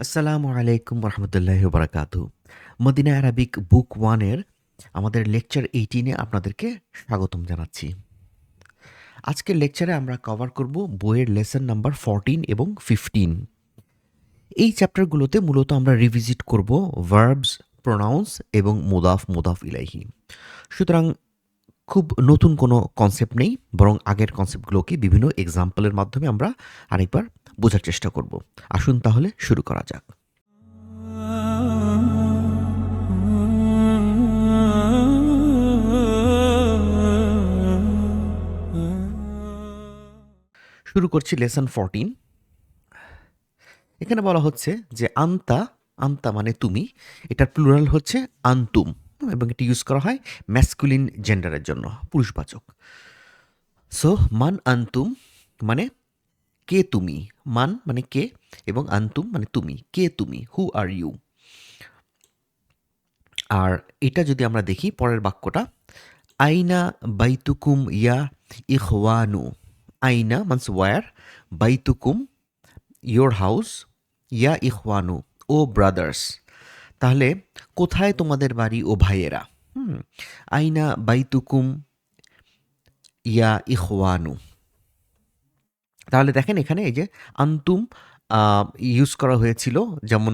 আসসালামু আলাইকুম রহমতুল্লাহি বারাকাতু। মদিনা অ্যারাবিক বুক 1 এর আমাদের লেকচার 18 এ আপনাদেরকে স্বাগতম জানাচ্ছি। আজকের লেকচারে আমরা কভার করব বইয়ের লেসন নাম্বার 14 এবং 15। এই চ্যাপ্টারগুলোতে মূলত আমরা রিভিজিট করব ভার্বস, প্রোনাউন্স এবং মুদাফ ইলাইহি। সুতরাং খুব নতুন কোনো কনসেপ্ট নেই, বরং আগের কনসেপ্টগুলোকে বিভিন্ন এক্সাম্পলের মাধ্যমে আমরা আরেকবার বোঝার চেষ্টা করব। আসুন তাহলে শুরু করা যাক। শুরু করছি লেসন 14। এখানে বলা হচ্ছে যে আন্তা মানে তুমি, এটার প্লুরাল হচ্ছে আন্তুম, এবং এটি ইউজ করা হয় ম্যাসকুলিন জেন্ডারের জন্য, পুরুষবাচক। সো মান আন্তুম মানে কে তুমি, মান মানে কে এবং আন্তুম মানে তুমি, কে তুমি, হু আর ইউ। আর এটা যদি আমরা দেখি পরের বাক্যটা, আইনা বাইতুকুম ইয়া ইখওয়ানু। আইনা মানস ওয়ার, বাইতুকুম ইয়োর হাউস, ইয়া ইখওয়ানু ও ব্রাদার্স। তাহলে কোথায় তোমাদের বাড়ি ও ভাইয়েরা? আইনা বাইতুকুম ইয়া ইখওয়ানু। তাহলে দেখেন এখানে এই যে আন্তুম ইউজ করা হয়েছিল, যেমন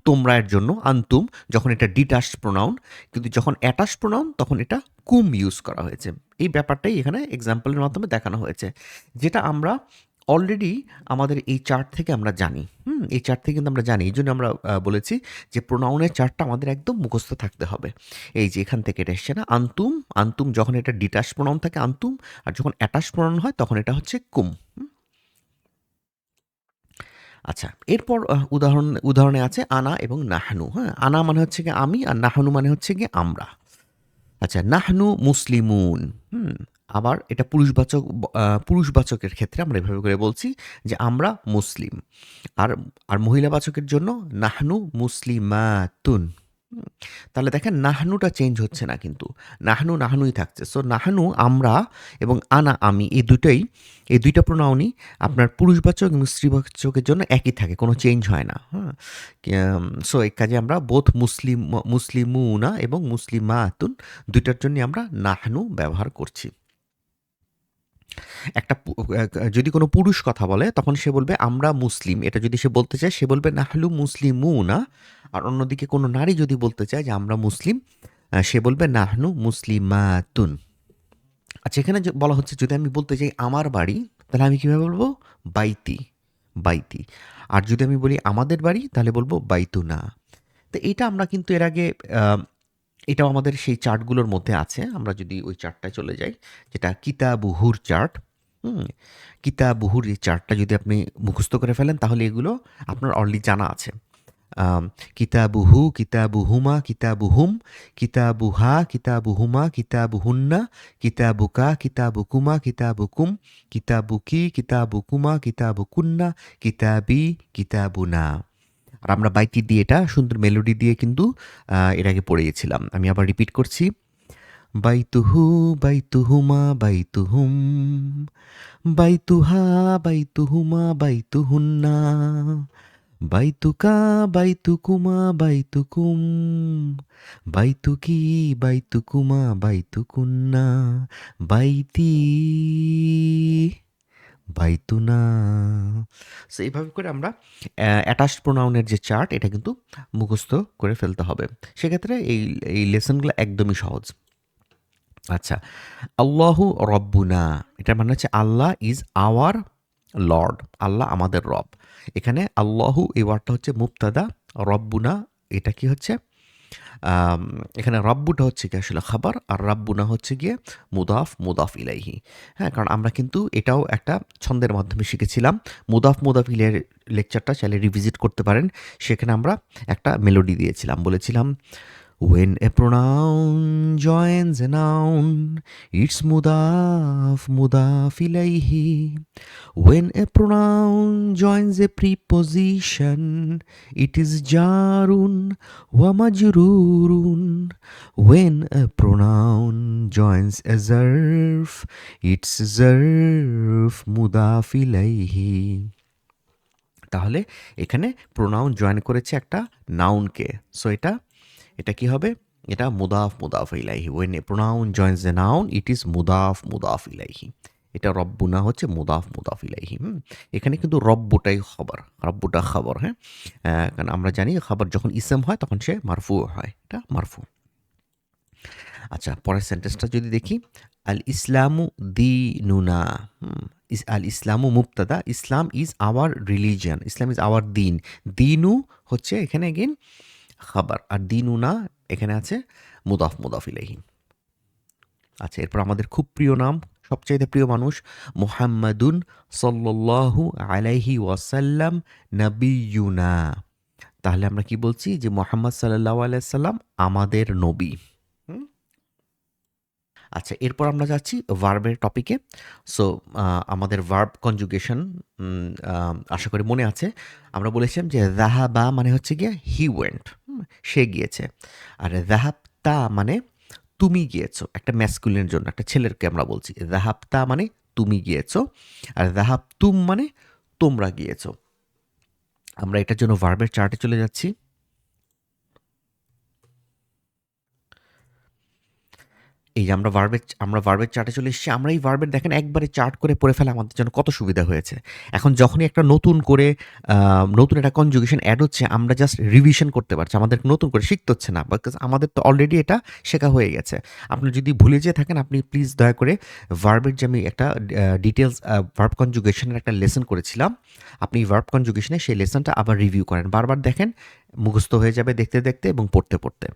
তোমরা এর জন্য আন্তুম যখন এটা ডিটাচড প্রোনাউন, কিন্তু যখন অ্যাটাচড প্রোনাউন তখন এটা কুম ইউজ করা হয়েছে। এই ব্যাপারটাই এখানে এক্সাম্পলের মাধ্যমে দেখানো হয়েছে, যেটা আমরা অলরেডি আমাদের এই চার্ট থেকে আমরা জানি। এই চার্ট থেকে কিন্তু আমরা জানি, এই জন্য আমরা বলেছি যে প্রোনাউনের চার্টটা আমাদের একদম মুখস্থ থাকতে হবে। এই যে এখান থেকে এটা এসছে না, আন্তুম, আন্তুম যখন এটা ডিটাচ প্রোনাউন থাকে আন্তুম, আর যখন অ্যাটাচ প্রোনাউন হয় তখন এটা হচ্ছে কুম। আচ্ছা, এরপর উদাহরণে আছে আনা এবং নাহনু। হ্যাঁ, আনা মানে হচ্ছে গিয়ে আমি, আর নাহনু মানে হচ্ছে গিয়ে আমরা। আচ্ছা, নাহনু মুসলিমুন। আবার এটা পুরুষবাচকের ক্ষেত্রে আমরা এভাবে করে বলছি যে আমরা মুসলিম। আর আর মহিলাবাচকের জন্য নাহনু মুসলিমাতুন। হুম, তাহলে দেখেন নাহনুটা চেঞ্জ হচ্ছে না, কিন্তু নাহনুই থাকছে। সো নাহনু আমরা এবং আনা আমি, এই দুইটা প্রোনাউনই আপনার পুরুষবাচক এবং স্ত্রীবাচকের জন্য একই থাকে, কোনো চেঞ্জ হয় না। হ্যাঁ, সো এই কাজে আমরা বোথ মুসলিমুনা এবং মুসলিমাতুন দুইটার জন্য আমরা নাহনু ব্যবহার করছি। যদি কোনো পুরুষ কথা বলে তখন সে বলবে আমরা মুসলিম, এটা যদি সে বলতে চায় সে বলবে নাহলু মুসলিমুনা। আর অন্যদিকে কোনো নারী যদি বলতে চায় যে আমরা মুসলিম, সে বলবে নাহনু মুসলিমাতুন। আচ্ছা, এখানে বলা হচ্ছে যদি আমি বলতে চাই আমার বাড়ি, তাহলে আমি কীভাবে বলবো? বাইতি, বাইতি। আর যদি আমি বলি আমাদের বাড়ি, তাহলে বলবো বাইতুনা। তো এটা আমরা কিন্তু এর আগে এটাও আমাদের সেই চার্টগুলোর মধ্যে আছে। আমরা যদি ওই চার্টটায় চলে যাই, যেটা কিতাবুহুর চার্ট। হুম, কিতাবুহুর এই চার্টটা যদি আপনি মুখস্থ করে ফেলেন তাহলে এগুলো আপনার অলরেডি জানা আছে। কিতাবুহু, কিতাবুহুমা, কিতাবুহুম, কিতাবুহা, কিতাবুহুমা, কিতাবুহুন্না, কিতাবুকা, কিতাবুকুমা, কিতাবুকুম, কিতাবুকি, কিতাবুকুমা, কিতাবুকুন্না, কিতাবি, কিতাবুনা। আর আমরা বাইটি দিয়ে এটা সুন্দর মেলোডি দিয়ে কিন্তু এর আগে পড়িয়েছিলাম। আমি আবার রিপিট করছি, বাইতুহু, বাইতুহুমা, বাইতুহুম, বাইতুহা, বাইতুহুমা, বাইতুহুন্না, বাইতুকা, বাইতুকুমা, বাইতুকুম, বাইতুকি, বাইতুকুমা, বাইতুকুন্না, বাইতি, বাইতুনা। সো এইভাবে করে আমরা অ্যাটাচড প্রোনাউনের যে চার্ট এটা কিন্তু মুখস্থ করে ফেলতে হবে। সেক্ষেত্রে এই লেসনগুলো একদমই সহজ। আচ্ছা, আল্লাহু রব্বুনা, এটার মানে হচ্ছে আল্লাহ ইজ আওয়ার লর্ড, আল্লাহ আমাদের রব। এখানে আল্লাহু এই ওয়ার্ডটা হচ্ছে মুবতাদা, রব্বুনা এটা কি হচ্ছে? এখানে রব্বুটা হচ্ছে কি আসলে খাবার, আর রাব্বুনা হচ্ছে গিয়ে মুদাফ ইলাইহি। হ্যাঁ, কারণ আমরা কিন্তু এটাও একটা ছন্দের মাধ্যমে শিখেছিলাম। মুদাফ ইলাইহির লেকচারটা চাইলে রিভিজিট করতে পারেন। সেখানে আমরা একটা মেলোডি দিয়েছিলাম, বলেছিলাম when a pronoun joins a noun, it's mudaf ilayhi. When a pronoun joins a preposition, it is jarun wa majrurun. When a pronoun joins a zarf, it's zarf mudaf ilayhi. তাহলে এখানে pronoun join করেছে একটা নাউনকে। So এটা এটা কি হবে? এটা মুদাফ মুদাফ ইলাইহি। When a pronoun joins the noun it is মুদাফ মুদাফ ইলাইহি। এটা রব্বুনা হচ্ছে মুদাফ মুদাফ ইলাইহি। এখানে কিন্তু রব্বুটাই খবর, রব্বুটা খবর। হ্যাঁ, কারণ আমরা জানি খবর যখন ইসম হয় তখন সে মারফু হয়, এটা মারফু। আচ্ছা, পরের সেন্টেন্সটা যদি দেখি, আল ইসলামু দিনুনা। আল ইসলামু মুবতাদা, Islam is our religion, Islam is our দিন। দিনু হচ্ছে এখানে এগেন খাবার, আর দিনুনা এখানে আছে মুদাফ মুদাফ ইলাইহি। আচ্ছা, এরপর আমাদের খুব প্রিয় নাম, সবচাইতে প্রিয় মানুষ, মুহাম্মাদুন সাল্লাল্লাহু আলাইহি ওয়াসাল্লাম নবিয়ুনা। তাহলে আমরা কি বলছি? যে মুহাম্মদ সাল্লাল্লাহু আলাইহি সাল্লাম আমাদের নবী। আচ্ছা, এরপর আমরা যাচ্ছি ভার্বের টপিকে। সো আমাদের ভার্ব কনজুগেশন আশা করি মনে আছে। আমরা বলেছিলাম যে যাহাবা মানে হচ্ছে গিয়ে হি ওয়েন্ট, সে গিয়েছে। আর যাহাবতা মানে তুমি গিয়েছো, একটা ম্যাসকুলিনের জন্য, একটা ছেলেরকে আমরা বলছি যাহাবতা মানে তুমি গিয়েছো। আর যাহাবতুম মানে তোমরা গিয়েছো। আমরা এটার জন্য ভার্বের চার্টে চলে যাচ্ছি। এই যে আমরা ভার্বের চার্টে চলে এসেছি। আমরা এই ভার্বের দেখেন একবারে চার্ট করে পড়ে ফেলা আমাদের জন্য কত সুবিধা হয়েছে। এখন যখনই একটা নতুন করে নতুন একটা কনজুগেশন অ্যাড হচ্ছে, আমরা জাস্ট রিভিশন করতে পারছি, আমাদের নতুন করে শিখতে হচ্ছে না, বিকজ আমাদের তো অলরেডি এটা শেখা হয়ে গেছে। আপনি যদি ভুলে যেয়ে থাকেন, আপনি প্লিজ দয়া করে ভার্বের যে আমি একটা ডিটেলস ভার্ব কনজুগেশনের একটা লেসন করেছিলাম, আপনি ভার্ব কনজুগেশনে সেই লেসনটা আবার রিভিউ করেন, বারবার দেখেন, মুখস্থ হয়ে যাবে দেখতে দেখতে এবং পড়তে পড়তে।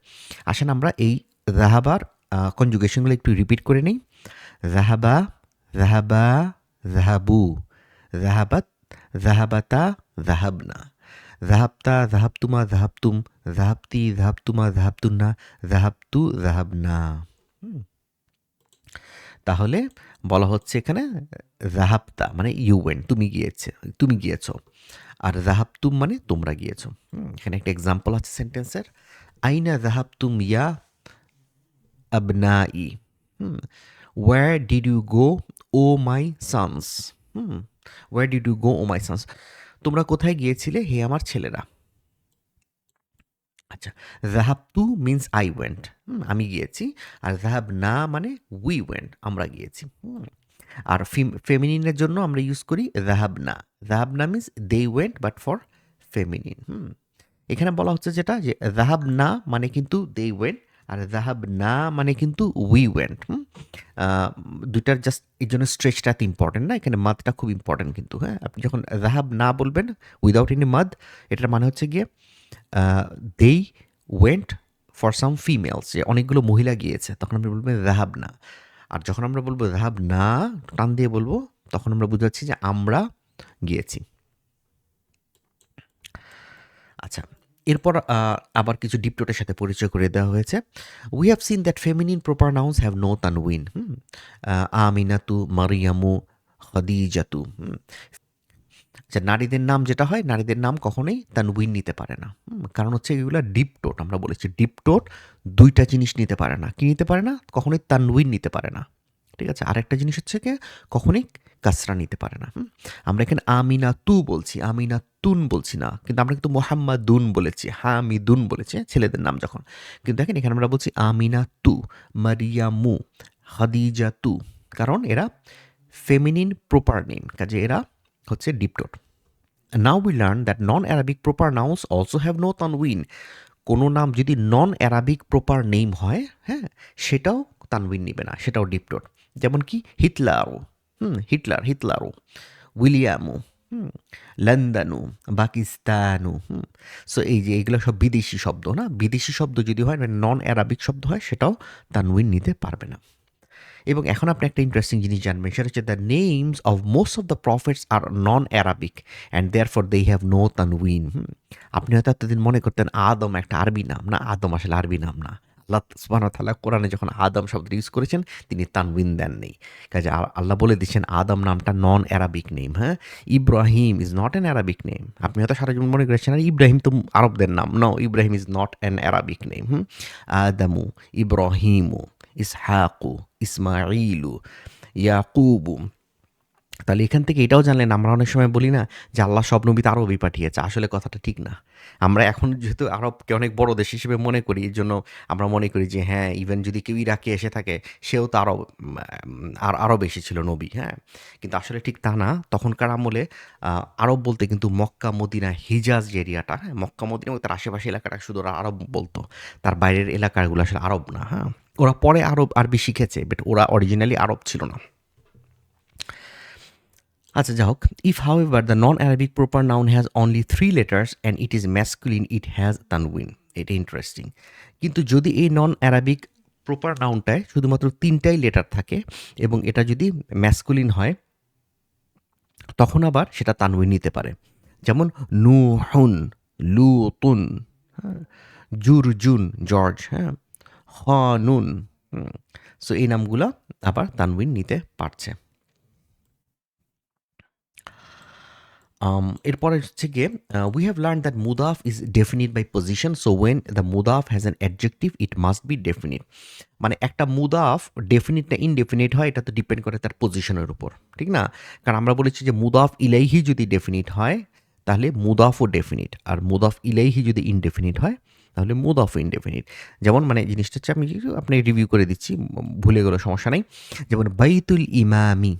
আসেন আমরা এই রাহাবার কনজুগেশনগুলো একটু রিপিট করে নিই। যাহাবা, যাহাবা, যাহাবু, যাহাবাত, যাহাবাতা, যাহাবনা, যাহাবতা, যাহাবতুমা, যাহাবতুম, যাহাবতি, যাহাবতুমা, যাহাবতুন্না, যাহাবতু, যাহাবনা। তাহলে বলা হচ্ছে এখানে যাহাবতা মানে ইউ ওয়েন্ট, তুমি গিয়েছে, তুমি গিয়েছো। আর যাহাবতুম মানে তোমরা গিয়েছো। এখানে একটা এক্সাম্পল আছে সেন্টেন্সের, আইনা যাহাবতুম ইয়া abnai. Where did you go, O my sons? Where did you go, O my sons? তোমরা কোথায় গিয়েছিলে হে আমার ছেলেরা? আচ্ছা, যাহাবতু মিন্স আই ওয়েন্ট, আমি গিয়েছি। আর যাহাব না মানে উই ওয়েন্ট, আমরা গিয়েছি। আর ফেমিনিনের জন্য আমরা ইউজ করি যাহাব না। যাহাব না means they went but for feminine. এখানে বলা হচ্ছে যেটা, যে যাহাব না মানে কিন্তু দে ওয়েন্ট, আর যাহাব না মানে কিন্তু উই ওয়েন্ট। দুইটার জাস্ট এই জন্য স্ট্রেচটা এত ইম্পর্টেন্ট না, এখানে মাদটা খুব ইম্পর্টেন্ট কিন্তু। হ্যাঁ, আপনি যখন যাহাব না বলবেন উইদাউট এনি মাদ, এটার মানে হচ্ছে গিয়ে they went for some females, যে অনেকগুলো মহিলা গিয়েছে, তখন আপনি বলবেন যাহাব না। আর যখন আমরা বলবো যাহাব না টান দিয়ে বলবো, তখন আমরা বুঝাচ্ছি যে আমরা গিয়েছি। আচ্ছা, এরপর আবার কিছু ডিপটোটের সাথে পরিচয় করে দেওয়া হয়েছে। We have seen that feminine proper nouns have no তানউইন। আমিনাতু, মারিয়ামু, খাদিজাতু। আচ্ছা, নারীদের নাম যেটা হয়, নারীদের নাম কখনোই তানউইন নিতে পারে না। কারণ হচ্ছে এগুলো ডিপটোট, আমরা বলেছি ডিপটোট দুইটা জিনিস নিতে পারে না। কি নিতে পারে না? কখনোই তানউইন নিতে পারে না। ঠিক আছে, আরেকটা জিনিস হচ্ছে কি, কখনোই কাসরা নিতে পারে না। আমরা এখানে আমিনা তু বলছি, আমিনা তুন বলছি না, কিন্তু আমরা কিন্তু মোহাম্মদুন বলেছি, হামিদুন বলেছি ছেলেদের নাম যখন। কিন্তু দেখেন এখানে আমরা বলছি আমিনা তু, মারিয়ামু, খাদিজা তু, কারণ এরা ফেমিনিন প্রপার নেম, কাজে এরা হচ্ছে diptote. Now we learn that non Arabic proper nouns also have no তানউইন। কোনো নাম যদি নন অ্যারাবিক প্রপার নেম হয়, হ্যাঁ, সেটাও তানউইন নিবে না, সেটাও ডিপটোট। যেমন কি হিটলারও, হিটলার, হিটলারও, উইলিয়ামও, লন্ডনও, পাকিস্তানও। সো এই যে এইগুলো সব বিদেশি শব্দ না, বিদেশি শব্দ যদি হয়, নন অ্যারাবিক শব্দ হয়, সেটাও তানউইন নিতে পারবে না। এবং এখন আপনি একটা ইন্টারেস্টিং জিনিস জানবেন, সেটা হচ্ছে the names of most of the prophets are non Arabic and therefore they have no তানউইন। আপনি হয়তো এতদিন মনে করতেন আদম একটা আরবি নাম, না, আদম আসলে আরবি নাম না। আল্লাহ সুবহানাহু ওয়া তাআলা কোরআনে যখন আদম শব্দটি ইউজ করেছেন, তিনি তানউইন দেন নেই। কাজে আল্লাহ বলে দিচ্ছেন আদম নামটা নন অ্যারাবিক নেম। হ্যাঁ, Ibrahim is not an Arabic name. আপনি হয়তো সারা জীবন মনে করেছেন আর ইব্রাহিম তো আরবদের নাম। No, Ibrahim is not an Arabic name. আদামু, ইব্রাহিমু, ইসহাকু, ইসমাইলু, ইয়াকুবু, তাহলে এখান থেকে এটাও জানলেন আমরা অনেক সময় বলি না যে আল্লাহ সব নবীতে আরবই পাঠিয়েছে, আসলে কথাটা ঠিক না। আমরা এখন যেহেতু আরবকে অনেক বড় দেশ হিসেবে মনে করি, এর জন্য আমরা মনে করি যে হ্যাঁ, ইভেন যদি কেউ ইরাকে এসে থাকে সেও তো আরও বেশি ছিল নবী, হ্যাঁ। কিন্তু আসলে ঠিক তা না। তখনকার আমলে আরব বলতে কিন্তু মক্কা মদিনা হিজাজ যে এরিয়াটা, হ্যাঁ, মক্কা মদিনা এবং তার আশেপাশে এলাকাটা শুধু ওরা আরব বলতো, তার বাইরের এলাকাগুলো আসলে আরব না, হ্যাঁ। ওরা পরে আরবি শিখেছে, বাট ওরা অরিজিনালি আরব ছিল না। আচ্ছা যা হোক, if however the non Arabic proper noun has only 3 letters and it is masculine it has তানউইন। এটা ইন্টারেস্টিং। কিন্তু যদি এই নন অ্যারাবিক প্রপার নাউনটায় শুধুমাত্র 3টাই লেটার থাকে এবং এটা যদি ম্যাসকুলিন হয়, তখন আবার সেটা তানউইন নিতে পারে। যেমন নুহুন, লুতুন, হ্যাঁ, জুরজুন জর্জ, হ্যাঁ, খানুন। সো এই নামগুলো আবার তানউইন নিতে পারছে। এরপরে হচ্ছে গিয়ে উই হ্যাভ লার্ন দ্যাট মুদাফ is definite by position, so when the মুদাফ has an adjective it must be definite. মানে একটা মুদাফ ডেফিনিট না ইনডেফিনিট হয়, এটা তো ডিপেন্ড করে তার পজিশনের উপর, ঠিক না? কারণ আমরা বলেছি যে মুদাফ ইলাইহি যদি ডেফিনিট হয় তাহলে মুদাফও ডেফিনিট, আর মুদাফ ইলাইহি যদি ইনডেফিনিট হয় তাহলে মুদাফও ইনডেফিনিট। যেমন মানে জিনিসটা হচ্ছে, আমি আপনি রিভিউ করে দিচ্ছি, ভুলে গেলো সমস্যা নেই। যেমন বাইতুল ইমামি,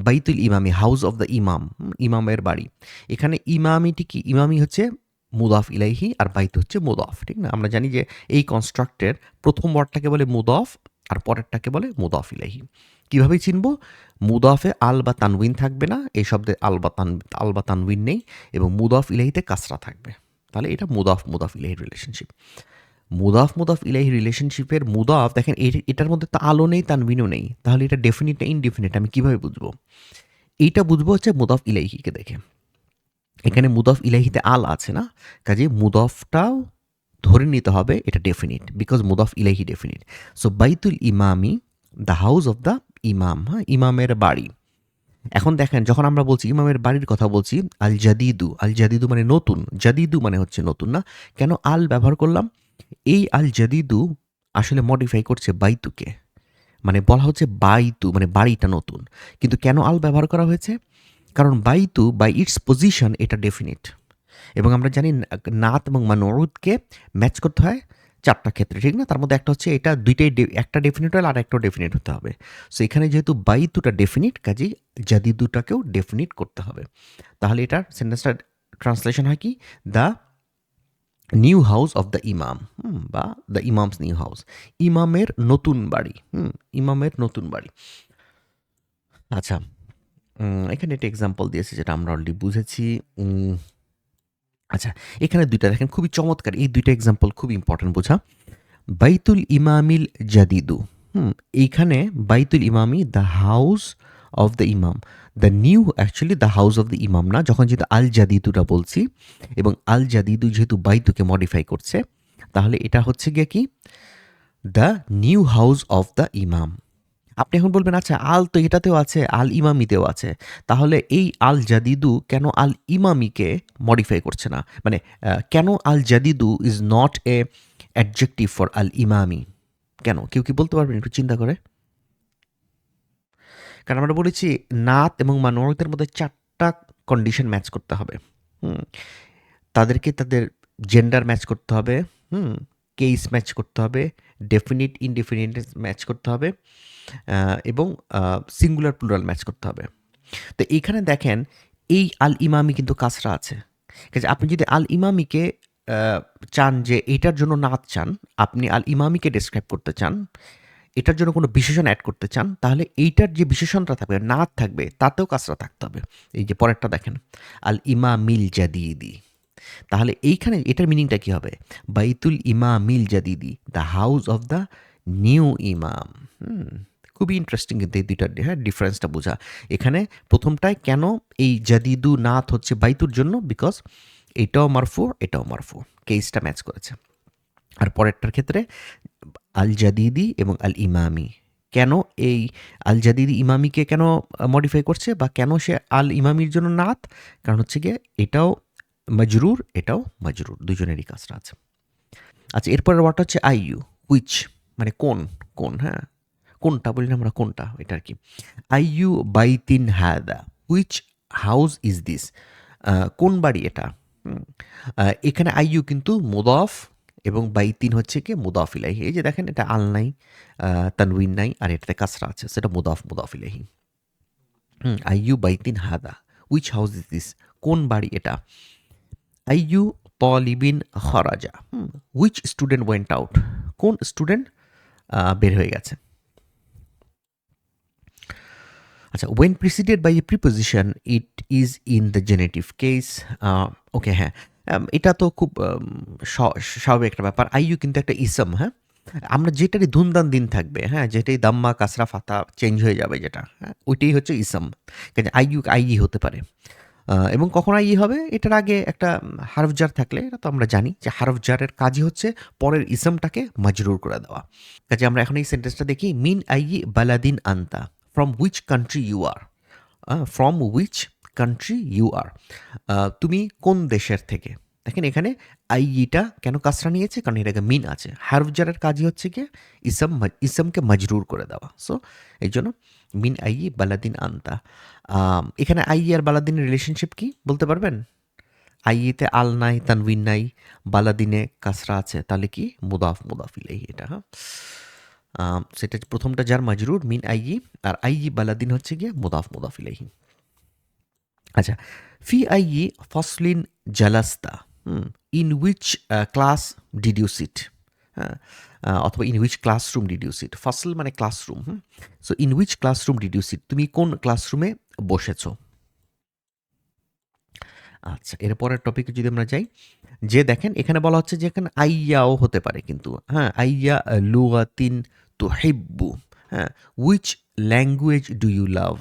বাইতুল ইমামি হাউস অফ দ্য ইমাম, ইমামের বাড়ি। এখানে ইমামিটি কি? ইমামি হচ্ছে মুদাফ ইলাইহি আর বাইত হচ্ছে মুদাফ, ঠিক না? আমরা জানি যে এই কনস্ট্রাক্টের প্রথম ওয়ার্ডটাকে বলে মুদাফ আর পরেরটাকে বলে মুদাফ ইলাইহি। কীভাবে চিনব? মুদাফে আল বা তানউইন থাকবে না, এই শব্দে আল বা তানউইন নেই, এবং মুদাফ ইলাইহিতে কাসরা থাকবে। তাহলে এটা মুদাফ ইলাইহির রিলেশনশিপ। মুদাফ ইলাইহি রিলেশনশিপের মুদাফ দেখেন, এটার মধ্যে তো আলো নেই, তানউইনও নেই, তাহলে এটা ডেফিনিট না ইনডেফিনিট আমি কীভাবে বুঝবো? এইটা বুঝবো হচ্ছে মুদাফ ইলাইহিকে দেখে। এখানে মুদাফ ইলাইহিতে আল আছে না, কাজে মুদাফটাও ধরে নিতে হবে এটা ডেফিনিট, বিকজ মুদাফ ইলাইহি ডেফিনিট। সো বাইতুল ইমামি, দ্য হাউস অফ দ্য ইমাম, হ্যাঁ, ইমামের বাড়ি। এখন দেখেন, যখন আমরা বলছি ইমামের বাড়ির কথা বলছি, আল জাদিদু মানে নতুন, জাদিদু মানে হচ্ছে নতুন না। কেন আল ব্যবহার করলাম? এই আল জাদিদু আসলে মডিফাই করছে বাইতুকে, মানে বলা হচ্ছে বাইতু মানে বাড়িটা নতুন। কিন্তু কেন আল ব্যবহার করা হয়েছে? কারণ বাইতু বাই ইটস পজিশন এটা ডেফিনিট, এবং আমরা জানি নাত এবং মানউদকে ম্যাচ করতে হয় 4টা ক্ষেত্রে, ঠিক না? তার মধ্যে একটা হচ্ছে এটা দুইটাই একটা ডেফিনিট হলে আর একটাও ডেফিনিট হতে হবে। সো এখানে যেহেতু বাইতুটা ডেফিনিট, কাজেই জাদিদুটাকেও ডেফিনিট করতে হবে। তাহলে এটার সেন্টেন্সটা ট্রান্সলেশন হয় কি? The new house of the ইমাম, বা দ্য ইমামস নিউ হাউস, ইমামের নতুন বাড়ি, ইমামের নতুন বাড়ি। আচ্ছা, এখানে একটা এক্সাম্পল দিয়েছে যেটা আমরা অলরেডি বুঝেছি। আচ্ছা, এখানে 2টা দেখেন খুবই চমৎকার, এই 2টা এক্সাম্পল খুব ইম্পর্টেন্ট বোঝা। বাইতুল ইমামিল জাদিদু, এইখানে বাইতুল ইমামি the house of the imam, the new actually the house of the imam না, যখন যেহেতু আল জাদিদুটা বলছি, এবং আল জাদিদু যেহেতু বাইতুকে মডিফাই করছে, তাহলে এটা হচ্ছে গিয়ে কি? The new house of the ইমাম। আপনি এখন বলবেন আচ্ছা, আল তো এটাতেও আছে, আল ইমামিতেও আছে, তাহলে এই আল জাদিদু কেন আল ইমামিকে মডিফাই করছে না? মানে কেন আল জাদিদু is not a adjective for আল ইমামি? কেন? কেউ কি বলতে পারবেন একটু চিন্তা করে? কারণ আমরা বলেছি নাত এবং মানউতের মধ্যে 4টা কন্ডিশন ম্যাচ করতে হবে। তাদেরকে তাদের জেন্ডার ম্যাচ করতে হবে, কেস ম্যাচ করতে হবে, ডেফিনিট ইনডেফিনিট ম্যাচ করতে হবে, এবং সিঙ্গুলার প্লুরাল ম্যাচ করতে হবে। তো এইখানে দেখেন এই আল ইমামি কিন্তু কাসরা আছে, কাজে আপনি যদি আল ইমামিকে চান যে এটার জন্য নাত চান, আপনি আল ইমামিকে ডেসক্রাইব করতে চান, এটার জন্য কোনো বিশেষণ অ্যাড করতে চান, তাহলে এইটার যে বিশেষণটা থাকবে, নাত থাকবে, তাতেও কাসরা থাকতে হবে। এই যে পরেরটা দেখেন, আল ইমামিল জাদিদি, তাহলে এইখানে এটার মিনিংটা কী হবে? বাইতুল ইমামিল জাদিদি, the house of the new imam. খুবই ইন্টারেস্টিং কিন্তু এই দুইটার, হ্যাঁ, ডিফারেন্সটা বোঝা। এখানে প্রথমটায় কেন এই জাদিদু নাত হচ্ছে বাইতুর জন্য, বিকজ এটাও মারফু এটাও মারফু, কেসটা ম্যাচ করেছে। আর পরেরটার ক্ষেত্রে আল জাদিদি এবং আল ইমামি, কেন এই আল জাদিদি ইমামিকে কেন মডিফাই করছে, বা কেন সে আল ইমামির জন্য নাত? কারণ হচ্ছে গিয়ে এটাও মজরুর এটাও মজরুর, দুজনেরই কাজটা আছে। আচ্ছা, এরপরের ওয়ার্ডটা হচ্ছে আইইউ, হুইচ মানে কোন, হ্যাঁ, কোনটা বলি না আমরা, কোনটা এটা আর কি। আইয়ু বাইতিন হাদা, হুইচ হাউস ইজ দিস, কোন বাড়ি এটা। হুম, এখানে আইয়ু কিন্তু মুদাফ এবং বাইতিন হচ্ছে কি মুদাফ ইলাইহি। এই যে দেখেন এটা আল নাই, তানউইন নাই, আর এটাতে কাসরা আছে, সেটা মুদাফ ইলাইহি। আইয়ু বাইতিন হাদা, হুইচ হাউস ইজ দিস, কোন বাড়ি এটা। আইয়ু তলিবিন খরাজা, হুইচ স্টুডেন্ট ওয়েন্ট আউট, কোন স্টুডেন্ট বের হয়ে গেছে। আচ্ছা, when preceded by a preposition it is in the genitive case. ওকে, হ্যাঁ, এটা তো খুব স্বাভাবিক একটা ব্যাপার। আইয়ু কিন্তু একটা ইসম, হ্যাঁ, আমরা যেটারই ধুমধাম দিন থাকবে, হ্যাঁ, যেটাই দাম্মা কাসরা ফাতা চেঞ্জ হয়ে যাবে যেটা, হ্যাঁ, ওইটাই হচ্ছে ইসম। কাজে আইয়ু আইয়ি হতে পারে। এবং কখন আইয়ি হবে, এটার আগে একটা হারফ জার থাকলে, এটা তো আমরা জানি যে হারফ জারের কাজই হচ্ছে পরের ইসমটাকে মাজরুর করে দেওয়া। কাজে আমরা এখন এই সেন্টেন্সটা দেখি, মিন আইয়ি বালাদিন আন্তা, from which country you are. From which country you are, তুমি কোন দেশের থেকে। দেখেন এখানে আইয়িটা কেন কাসরা নিয়েছে, কারণ এর আগে মিন আছে। হারফ জারের কাজই হচ্ছে কি ইসমকে মাজরুর করে দেওয়া। সো এই জন্য মিন আইয়ি বালাদিন আন্তা। এখানে আইয়ি আর বালাদিনের রিলেশনশিপ কি বলতে পারবেন? আইয়িতে আল নাই, তানউইন নাই, বালাদিনে কাসরা আছে, তাহলে কি মুদাফ ইলাইহি এটা, হ্যাঁ। সেটা প্রথমটা যার মাজরুর মিন আইয়ি, আর আইয়ি বালাদিন হচ্ছে গিয়ে মুদাফ ইলাইহি। আচ্ছা, ফি আইয়ি ফসলিন জালাস্তা, in which class did you sit, হ্যাঁ, অথবা in which classroom did you sit. ফসল মানে classroom, so in which classroom did you sit, তুমি কোন ক্লাসরুমে বসেছো। আচ্ছা, এরপরের টপিকে যদি আমরা যাই, যে দেখেন এখানে বলা হচ্ছে যে এখানে আইয়াও হতে পারে কিন্তু, হ্যাঁ, আইয়া লুগাতিন তুহিব্বু, হ্যাঁ, which language do you love,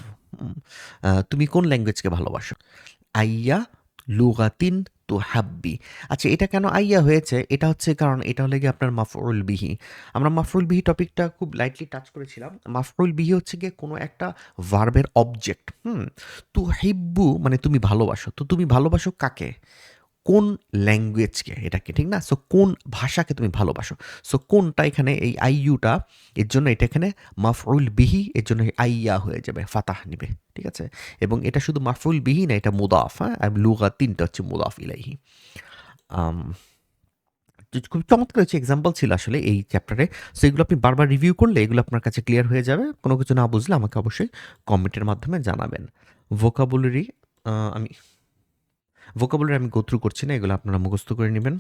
তুমি কোন ল্যাঙ্গুয়েজকে ভালোবাসো। আইয়া লুগাতিন তুহাব্বি। আচ্ছা, এটা কেন আইয়া হয়েছে, এটা হচ্ছে কারণ এটা হলে গিয়ে আপনার মাফউল বিহি। আমরা মাফউল বিহি টপিকটা খুব লাইটলি টাচ করেছিলাম। মাফউল বিহি হচ্ছে গিয়ে কোনো একটা ভার্বের অবজেক্ট। তুহিব্বু মানে তুমি ভালোবাসো, তো তুমি ভালোবাসো কাকে, কোন ল্যাঙ্গুয়েজকে, এটাকে, ঠিক না। সো কোন ভাষাকে তুমি ভালোবাসো, সো কোনটা এখানে এই আইইউটা, এর জন্য এটা এখানে মাফউল বিহি, এর জন্য আইয়া হয়ে যাবে, ফাতাহ নিবে, ঠিক আছে। এবং এটা শুধু মাফউল বিহি না, এটা মুদাফ, হ্যাঁ, লুগা তিনটা হচ্ছে মুদাফ ইলাইহি। আম, তো খুব চমৎকার হচ্ছে এক্সাম্পল ছিল আসলে এই চ্যাপ্টারে। সো এগুলো আপনি বারবার রিভিউ করলে এগুলো আপনার কাছে ক্লিয়ার হয়ে যাবে। কোনো কিছু না বুঝলে আমাকে অবশ্যই কমেন্টের মাধ্যমে জানাবেন। ভোকাবুলারি আমি আমি গো থ্রু করছি না, এগুলো আপনারা মুখস্থ করে নেবেন।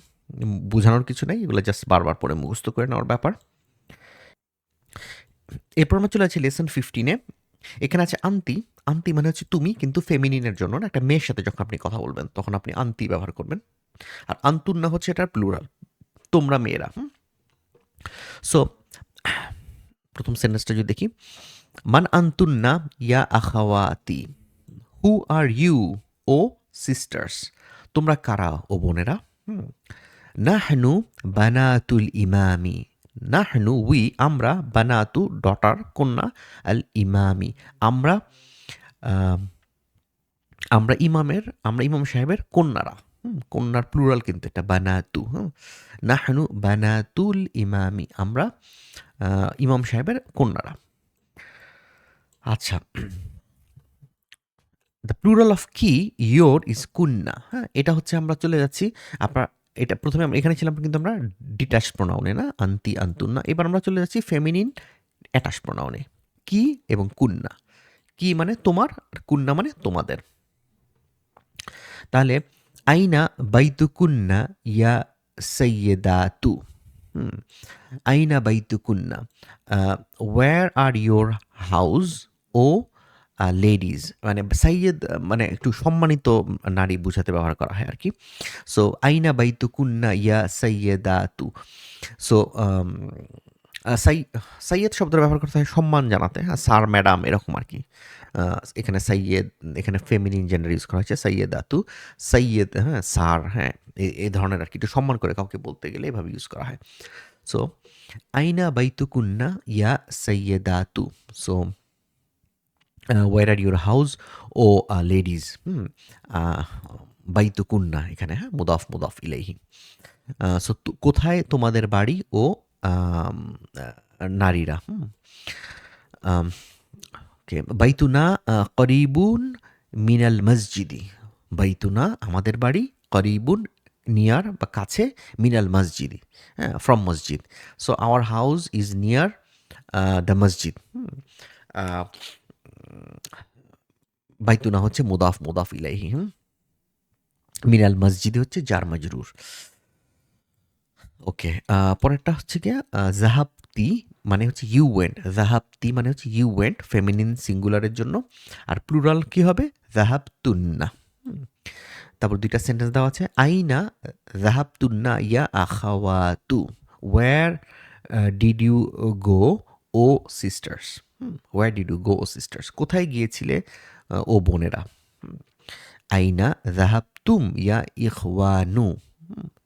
বোঝানোর কিছু নেই, এগুলো জাস্ট বারবার পরে মুখস্থ করে নেওয়ার ব্যাপার। এরপর আমরা চলে আছি লেসন 15-এ। এখানে আছে আন্তি। আন্তি মানে হচ্ছে তুমি, কিন্তু ফেমিনিনের জন্য না, একটা মেয়ের সাথে যখন আপনি কথা বলবেন তখন আপনি আন্তি ব্যবহার করবেন। আর আন্তুন্না হচ্ছে এটার প্লুরাল, তোমরা মেয়েরা। সো প্রথম সেন্টেন্সটা যদি দেখি, মান আন্তুন্না ইয়া আখাওয়াতি, হু আর ইউ ও সিস্টার্স, তোমরা কারা ও বোনেরা। নাহনু বানাতুল ইমামি, নাহনু উই আমরা, বানাতু ডটার কন্যা, আল ইমামি আমরা, আহ, আমরা ইমাম সাহেবের কন্যারা। কন্যার প্লুরাল কিন্তু এটা বানাতু। নাহনু বানাতুল ইমামি, আমরা ইমাম সাহেবের কন্যারা। আচ্ছা, দ্য প্লুরাল অফ কি ইয়োর ইজ কুন্না, হ্যাঁ, এটা হচ্ছে আমরা চলে যাচ্ছি আপনার, এটা প্রথমে আমরা এখানে ছিলাম কিন্তু আমরা ডিটাচ প্রোনাউনে, না, আন্তি আন্তুন্না। এবার আমরা চলে যাচ্ছি ফেমিনিন অ্যাটাচ প্রোনাউনে, কি এবং কুন্না। কি মানে তোমার, আর কুন্না মানে তোমাদের। তাহলে আইনা বাইতুকুন্না ইয়া সৈয়দাতু, আইনা বাইতুকুন্না, where are your house o ladies, মানে সাইয়েদ মানে একটু সম্মানিত নারী বোঝাতে ব্যবহার করা হয় আর কি। সো আইনা বাইতুকুন্না ইয়া সাইয়েদাতু। সো সাইয়েদ শব্দটা ব্যবহার করতে হয় সম্মান জানাতে, হ্যাঁ, স্যার ম্যাডাম এরকম আর কি। এখানে সাইয়েদ, এখানে ফেমিনিন জেন্ডার ইউজ করা হয়েছে সাইয়েদাতু, সাইয়েদ, হ্যাঁ, স্যার, হ্যাঁ, এই ধরনের আর কি, একটু সম্মান করে কাউকে বলতে গেলে এভাবে ইউজ করা হয়। সো আইনা বাইতুকুন্না ইয়া সাইয়েদাতু। So where are your house o ladies, বাইতুকুন্না এখানে, হ্যাঁ, মুদাফ ইলাইহি। সো কোথায় তোমাদের বাড়ি ও নারীরা। আম ওকে, বাইতুনা করিবুন মিনাল মসজিদি। বাইতুনা আমাদের বাড়ি, করিবুন নিয়ার বা কাছে, মিনাল মসজিদি, হ্যাঁ, ফ্রম মসজিদ। So our house is near the মসজিদ। বাইতুনা হচ্ছে মুদাফ মুদাফ ইলাইহি। মিনাল মসজিদি হচ্ছে জার মাজরুর। ওকে, পরেরটা হচ্ছে গিয়া জাহাবতি মানে হচ্ছে ইউ ওয়েন্ট। জাহাবতি মানে হচ্ছে ইউ ওয়েন্ট ফেমিনিন সিঙ্গুলারের জন্য, আর প্লুরাল কি হবে? জাহাবতুন্না। তারপর দুইটা সেন্টেন্স দেওয়া আছে। আইনা জাহাবতুন্না ইয়া আখাওয়াতু, where did you go o sisters. Where did you go o sisters, কোথায় গিয়েছিলে ও বোনেরা। আইনা জাহাবতুম ইয়া ইখওয়ানু,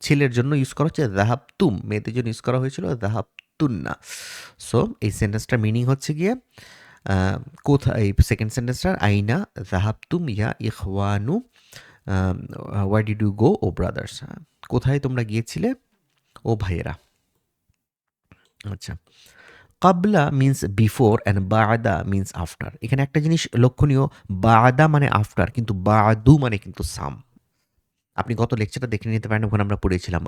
ছেলের জন্য ইউজ করা হচ্ছে জাহাবতুম, মেয়েদের জন্য ইউজ করা হয়েছিল জাহাবতুন্না। সো এই সেন্টেন্সটার মিনিং হচ্ছে গিয়ে কোথায়, এই সেকেন্ড সেন্টেন্সটার আইনা জাহাবতুম ইয়া ইখওয়ানু why did you go o brothers, কোথায় তোমরা গিয়েছিলে ও ভাইয়েরা। আচ্ছা, কাবলা মিন্স বিফোর অ্যান্ড বাদা মিন্স আফটার। এখানে একটা জিনিস লক্ষণীয়, বাদা মানে আফটার, কিন্তু বাদু মানে কিন্তু সাম। আপনি গত লেকচারটা দেখে নিতে পারেন, ওখানে আমরা পড়েছিলাম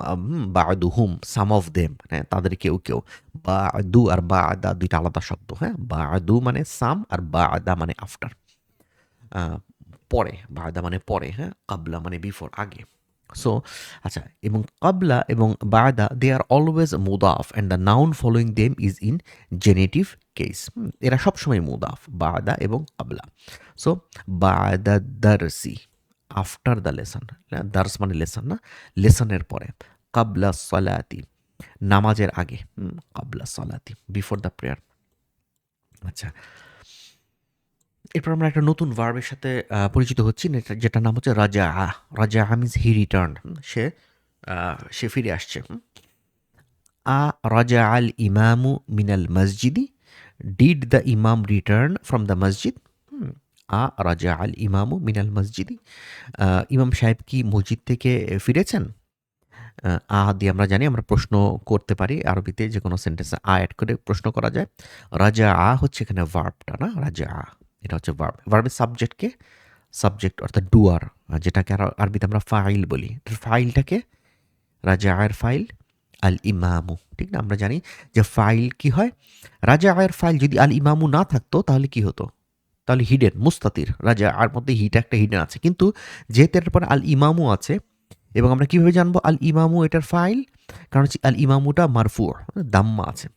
বাদু হুম, সাম অফ দেম, হ্যাঁ, তাদের কেউ কেউ। বাদু আর বাদা দুইটা আলাদা শব্দ, হ্যাঁ। বাদু মানে সাম আর বাদা মানে আফটার, পরে। বাদা মানে পরে, হ্যাঁ। কাবলা মানে বিফোর, আগে। সো আচ্ছা, এবং কাবলা এবং বাদা দে আর অলওয়েজ মুদাফ and the noun following them is in genitive case. এরা সবসময় মুদাফ, বাদা এবং কাবলা। সো বাদা দারসি, আফটার দ্য লেসন। দার্স মানে লেসন না, লেসনের পরে। কাবলা সলাতি, নামাজের আগে। কাবলা সলাতি, বিফোর দ্য প্রেয়ার। আচ্ছা, এরপর আমরা একটা নতুন ভার্বের সাথে পরিচিত হচ্ছি, যেটার নাম হচ্ছে রাজা। রাজা মিন্স হি রিটার্ন, সে ফিরে আসছে। রাজা আল ইমামু মিনাল মসজিদি, ডিড দ্য ইমাম রিটার্ন ফ্রম দ্য মসজিদ। রাজা আল ইমামু মিনাল মসজিদি, ইমাম সাহেব কি মসজিদ থেকে ফিরেছেন। দিয়ে আমরা জানি আমরা প্রশ্ন করতে পারি, আরবিতে যে কোনো সেন্টেন্সে অ্যাড করে প্রশ্ন করা যায়। রাজা হচ্ছে এখানে ভার্বটা, না, রাজা এটা হচ্ছে ভার্ব। ভার্বের সাবজেক্টকে, সাবজেক্ট অর্থাৎ ডুয়ার, যেটাকে আরবিতে আমরা ফাইল বলি। ফাইলটাকে রাজা আয়ের ফাইল আল ইমামু, ঠিক না? আমরা জানি যে ফাইল কি হয়, রাজা আয়ের ফাইল যদি আল ইমামু না থাকতো তাহলে কি হতো? তাহলে হিডেন, মুস্তাতির। রাজা আর মধ্যে একটা হিডেন আছে, কিন্তু যেহেতু এটার পরে আল ইমামু আছে, এবং আমরা কিভাবে জানবো আল ইমামু এটার ফাইল? কারণ হচ্ছে আল ইমামুটা মারফু, দাম্মা আছে।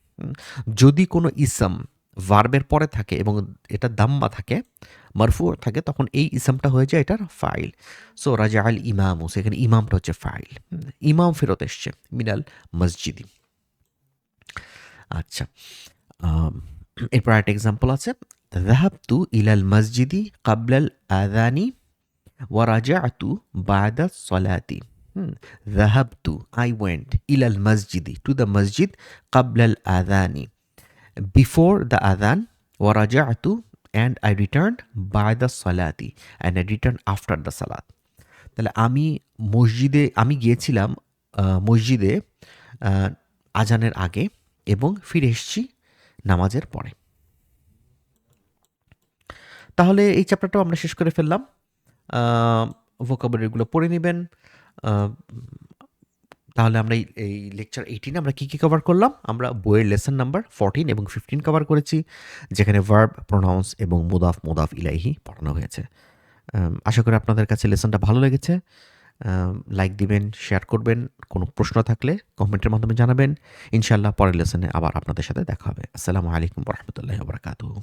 যদি কোনো ইসম ভার্বের পরে থাকে এবং এটা দাম্মা থাকে, মারফু থাকে, তখন এই ইসমটা হয়ে যায় এটার ফাইল। সো রাজা আল ইমামু, সেখানে ইমামটা হচ্ছে ফাইল। ইমাম ফেরত এসছে মিনাল মসজিদি। আচ্ছা, এরপর একটা এক্সাম্পল আছে। যাহাবতু ইলাল মসজিদি কাবলাল আযানি ওয়া রাজাআতু বা'দা সলাতি। যাহাবতু, I went, ইলাল মসজিদি, টু দ্য মসজিদ, কাবলাল আযানি, বিফোর দ্য আযান, ওয়া রাজাআতু, and I returned বা'দা সলাতি, and I returned after the salat. তাহলে আমি গিয়েছিলাম মসজিদে আজানের আগে এবং ফিরে এসেছি নামাজের পরে। তাহলে এই চ্যাপ্টারটাও আমরা শেষ করে ফেললাম। ভোকাবুলারিগুলো পড়ে নেবেন। তাহলে আমরা এই লেকচার 18 আমরা কী কী কভার করলাম? আমরা বইয়ের লেসন নাম্বার 14 এবং 15 কভার করেছি, যেখানে ভার্ব, প্রোনাউন্স এবং মুদাফ ইলাইহি পড়ানো হয়েছে। আশা করি আপনাদের কাছে লেসনটা ভালো লেগেছে। লাইক দিবেন, শেয়ার করবেন। কোনো প্রশ্ন থাকলে কমেন্টের মাধ্যমে জানাবেন। ইনশাআল্লাহ পরের লেসনে আবার আপনাদের সাথে দেখা হবে। আসসালামু আলাইকুম ওয়া রাহমাতুল্লাহি ওয়া বারাকাতুহু।